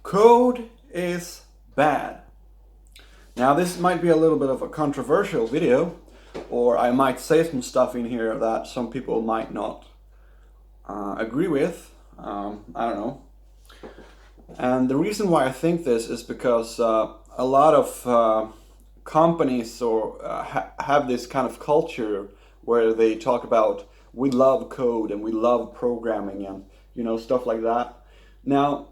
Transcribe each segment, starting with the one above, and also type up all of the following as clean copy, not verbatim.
Code is bad. Now this might be a little bit of a controversial video, or I might say some stuff in here that some people might not agree with. I don't know. And the reason why I think this is because a lot of companies have this kind of culture where they talk about we love code and we love programming and stuff like that. Now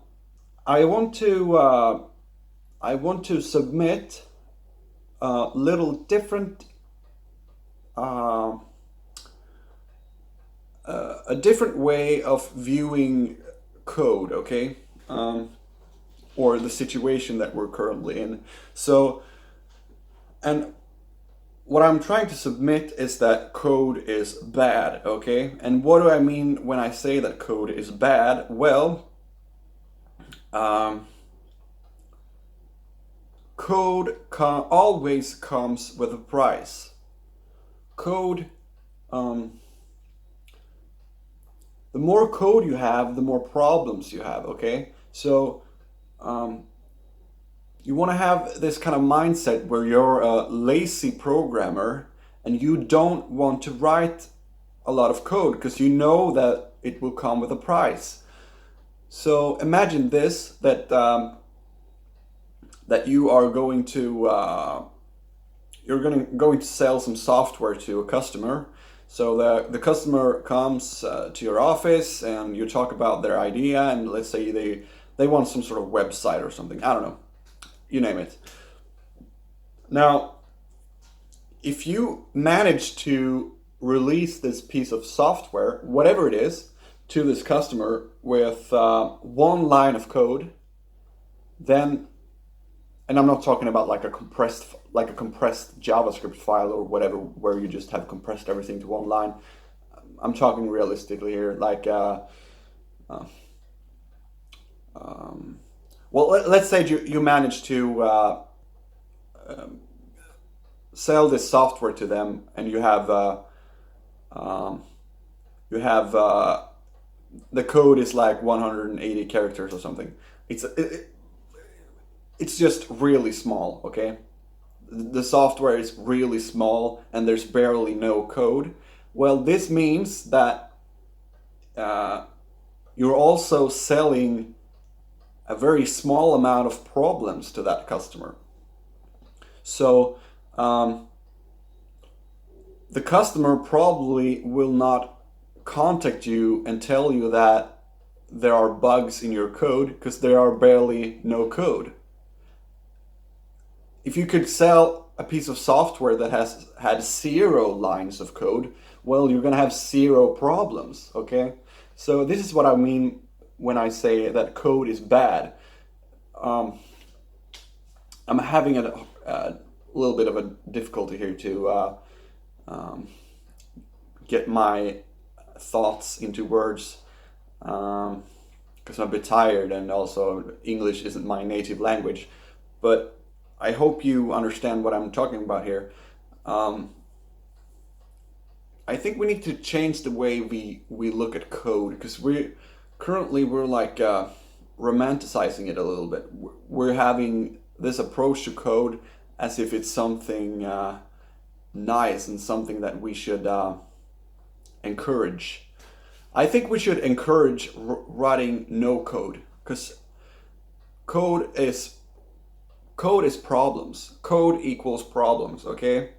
I want to submit a little different uh, a different way of viewing code, okay? Or the situation that we're currently in. So, and what I'm trying to submit is that code is bad, okay? And what do I mean when I say that code is bad? Well, um, always comes with a price. Code, um, the more code you have, the more problems you have, okay? So, um, you want to have this kind of mindset where you're a lazy programmer and you don't want to write a lot of code because you know that it will come with a price. So imagine this, that you are going to sell some software to a customer. So the customer comes to your office and you talk about their idea, and let's say they want some sort of website or something. I don't know, you name it. Now, if you manage to release this piece of software, whatever it is, to this customer with one line of code, then, and I'm not talking about like a compressed JavaScript file or whatever, where you just have compressed everything to one line. I'm talking realistically here, like uh, well, let's say you manage to sell this software to them, and um, you have the code is like 180 characters or something. It's just really small, okay? The software is really small and there's barely no code. Well, this means that uh, you're also selling a very small amount of problems to that customer. So um, the customer probably will not contact you and tell you that there are bugs in your code because there are barely no code. If you could sell a piece of software that has had 0 lines of code, well, you're going to have 0 problems, okay? So this is what I mean when I say that code is bad. Um, I'm having a little bit of a difficulty here to um, get my thoughts into words because I'm a bit tired, and also English isn't my native language. But I hope you understand what I'm talking about here. Um, I think we need to change the way we look at code, because we're like romanticizing it a little bit. We're having this approach to code as if it's something nice and something that we should encourage. I think we should encourage writing no code, because code is code is problems. Code equals problems, okay?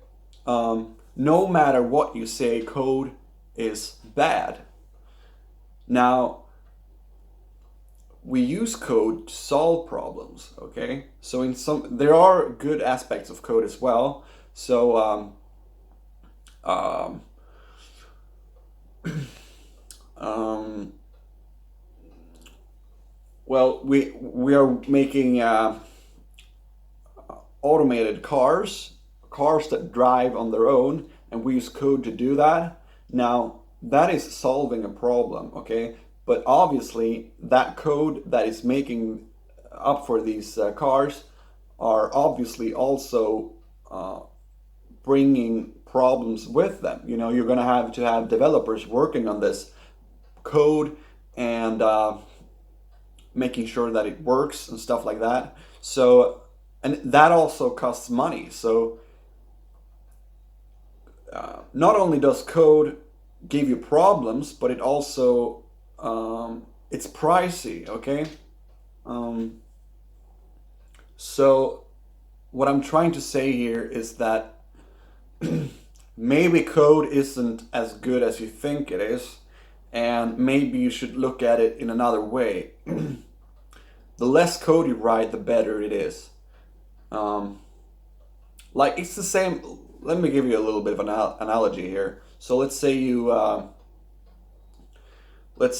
No matter what you say, code is bad. Now, we use code to solve problems, okay? So there are good aspects of code as well. So um, um, well, we are making automated cars that drive on their own, and we use code to do that. Now, that is solving a problem, okay? But obviously, that code that is making up for these cars are obviously also uh, bringing problems with them. You're going to have developers working on this code, and making sure that it works and stuff like that. So, and that also costs money. So not only does code give you problems, but it also it's pricey. Okay. Um, so what I'm trying to say here is that maybe code isn't as good as you think it is, and maybe you should look at it in another way. The less code you write, the better it is. Um, like it's the same. Let me give you a little bit of an analogy here. So let's say you break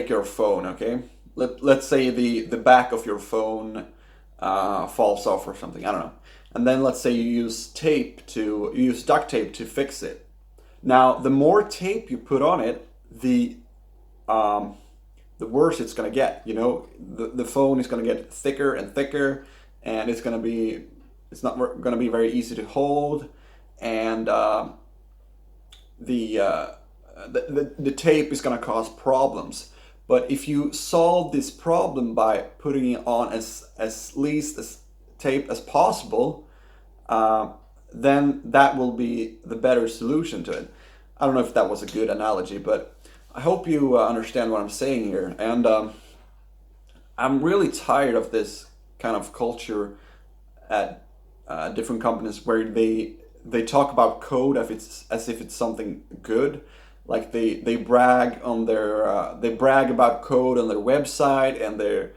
your phone. Okay. Let's say the back of your phone falls off or something. I don't know. And then let's say you use duct tape to fix it. Now, the more tape you put on it, um, the worse it's gonna get. You know, the phone is gonna get thicker and thicker, and it's not gonna be very easy to hold, and the, uh, the tape is gonna cause problems. But if you solve this problem by putting it on as least as tape as possible, uh, then that will be the better solution to it. I don't know if that was a good analogy, but I hope you understand what I'm saying here. And I'm really tired of this kind of culture at different companies where they talk about code as if it's something good. Like they brag about code on their website, and they're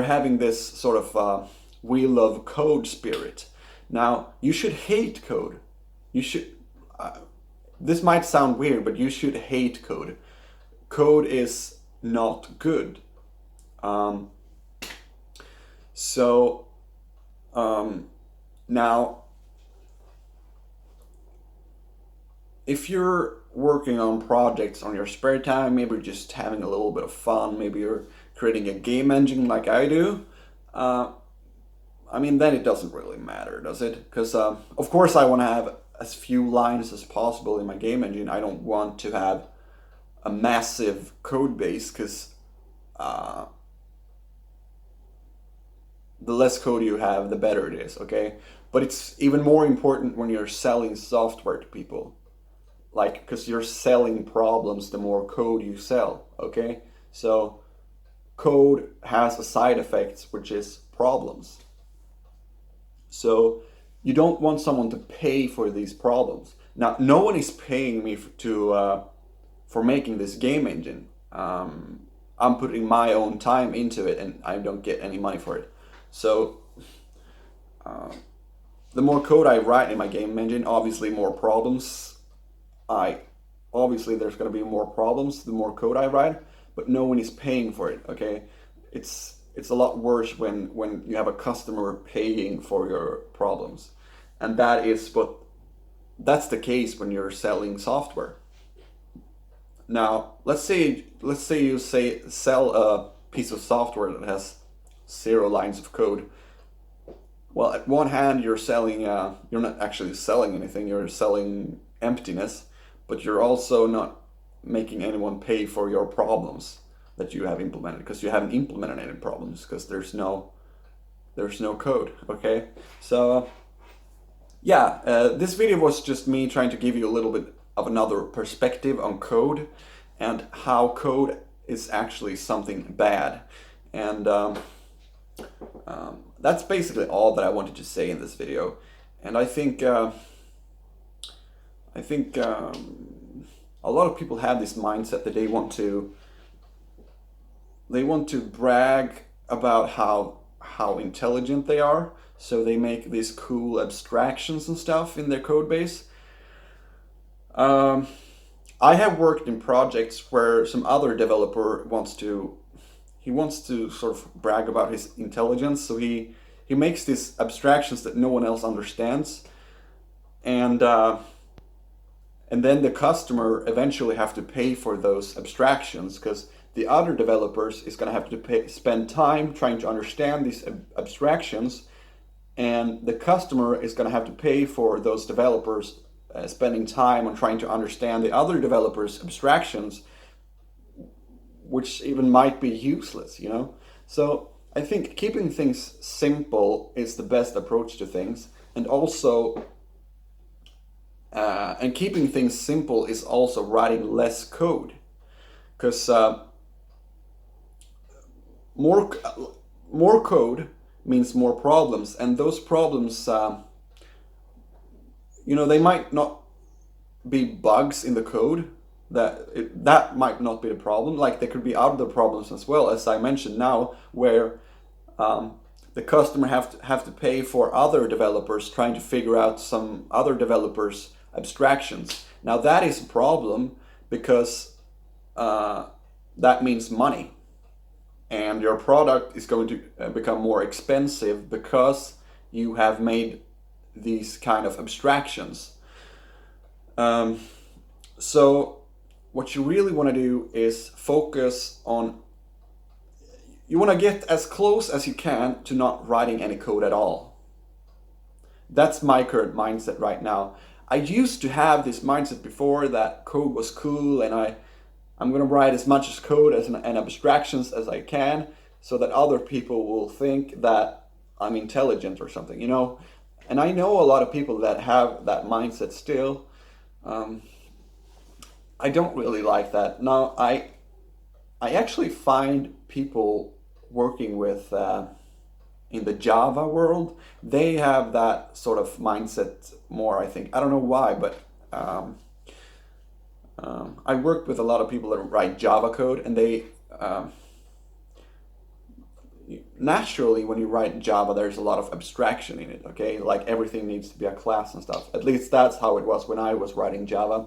having this sort of we love code spirit. Now you should hate code. You should. This might sound weird, but you should hate code. Code is not good. Um, so now, if you're working on projects on your spare time, maybe you're just having a little bit of fun, maybe you're creating a game engine like I do, uh, I mean, then it doesn't really matter, does it? Because, of course, I want to have as few lines as possible in my game engine. I don't want to have a massive code base, because uh, the less code you have, the better it is, okay? But it's even more important when you're selling software to people. Like, because you're selling problems the more code you sell, okay? So, code has a side effect, which is problems. So, you don't want someone to pay for these problems. Now, no one is paying me for making this game engine. I'm putting my own time into it, and I don't get any money for it. So, uh, the more code I write in my game engine, obviously more problems. I Obviously there's going to be more problems the more code I write, but no one is paying for it. Okay, it's a lot worse when you have a customer paying for your problems, and that's the case when you're selling software. Now, let's say you sell a piece of software that has 0 lines of code. Well, at one hand, you're not actually selling anything, you're selling emptiness, but you're also not making anyone pay for your problems that you have implemented, because you haven't implemented any problems, because there's no code. Okay, so yeah, this video was just me trying to give you a little bit of another perspective on code and how code is actually something bad. And that's basically all that I wanted to say in this video. And I think a lot of people have this mindset that they want to brag about how intelligent they are, so they make these cool abstractions and stuff in their code base. Um, I have worked in projects where some other developer wants to sort of brag about his intelligence, so he makes these abstractions that no one else understands, and then the customer eventually have to pay for those abstractions, because the other developers is going to have to spend time trying to understand these abstractions, and the customer is going to have to pay for those developers spending time on trying to understand the other developers abstractions, which even might be useless, you know? So I think keeping things simple is the best approach to things, and also and keeping things simple is also writing less code, because more more code means more problems, and those problems, they might not be bugs in the code. That might not be the problem. Like, there could be other problems as well, as I mentioned now, where the customer have to pay for other developers trying to figure out some other developers' abstractions. Now that is a problem, because that means money, and your product is going to become more expensive because you have made these kind of abstractions. So what you really want to do is focus on, you want to get as close as you can to not writing any code at all. That's my current mindset right now. I used to have this mindset before that code was cool, and I'm going to write as much as code and abstractions as I can, so that other people will think that I'm intelligent or something, you know? And I know a lot of people that have that mindset still. I don't really like that. Now, I actually find people working with in the Java world, they have that sort of mindset more, I think. I don't know why, but I worked with a lot of people that write Java code, and they naturally, when you write Java, there's a lot of abstraction in it, okay? Like, everything needs to be a class and stuff. At least that's how it was when I was writing Java.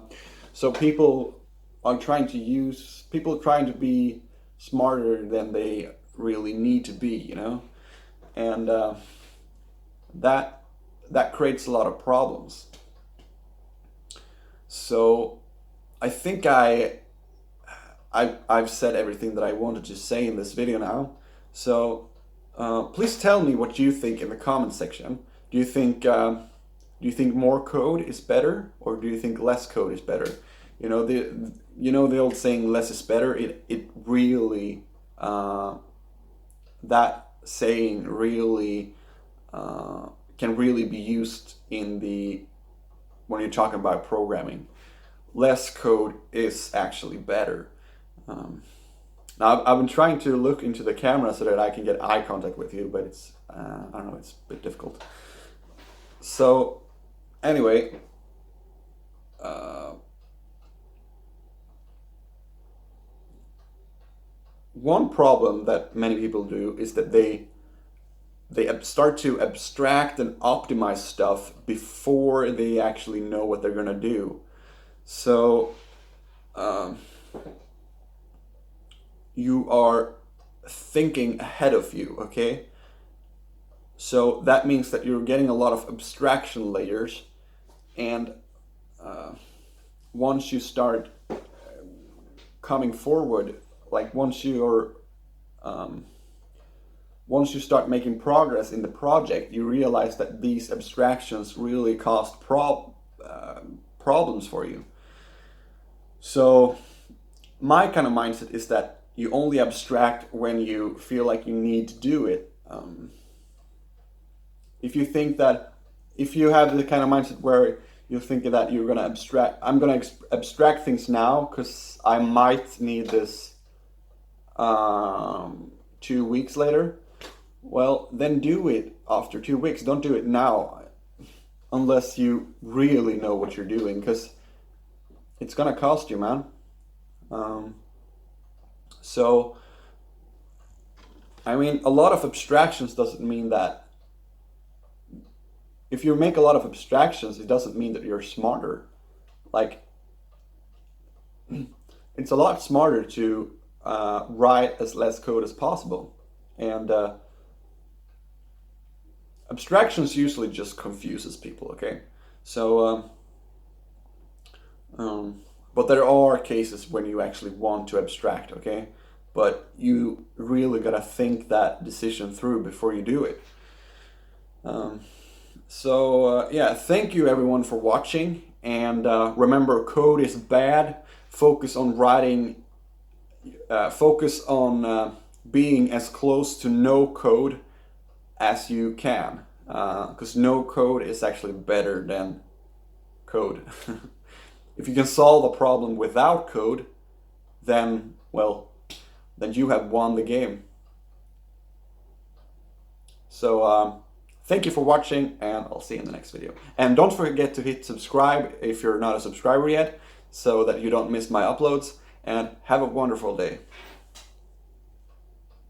So people trying to be smarter than they really need to be, you know? And that creates a lot of problems. So I think I've said everything that I wanted to say in this video now. So please tell me what you think in the comment section. Do you think more code is better, or do you think less code is better? You know the old saying, less is better. It really that saying really can really be used when you're talking about programming. Less code is actually better. Now, I've been trying to look into the camera so that I can get eye contact with you, but it's I don't know, it's a bit difficult. So anyway, one problem that many people do is that they start to abstract and optimize stuff before they actually know what they're gonna do. So you are thinking ahead of you, okay? So that means that you're getting a lot of abstraction layers, and once you start coming forward, like once you start making progress in the project, you realize that these abstractions really cause problems for you. So my kind of mindset is that you only abstract when you feel like you need to do it. If you have the kind of mindset where you think that I'm gonna abstract things now because I might need this 2 weeks later, well, then do it after 2 weeks. Don't do it now, unless you really know what you're doing, because it's gonna cost you, man. So, I mean, a lot of abstractions doesn't mean that. If you make a lot of abstractions, it doesn't mean that you're smarter. Like, it's a lot smarter to write as less code as possible. And abstractions usually just confuses people, okay? So, but there are cases when you actually want to abstract, okay? But you really gotta think that decision through before you do it. Yeah, thank you everyone for watching, and remember, code is bad. Focus on writing focus on being as close to no code as you can, because no code is actually better than code. If you can solve a problem without code, then, well, then you have won the game. So thank you for watching, and I'll see you in the next video. And don't forget to hit subscribe if you're not a subscriber yet, so that you don't miss my uploads, and have a wonderful day.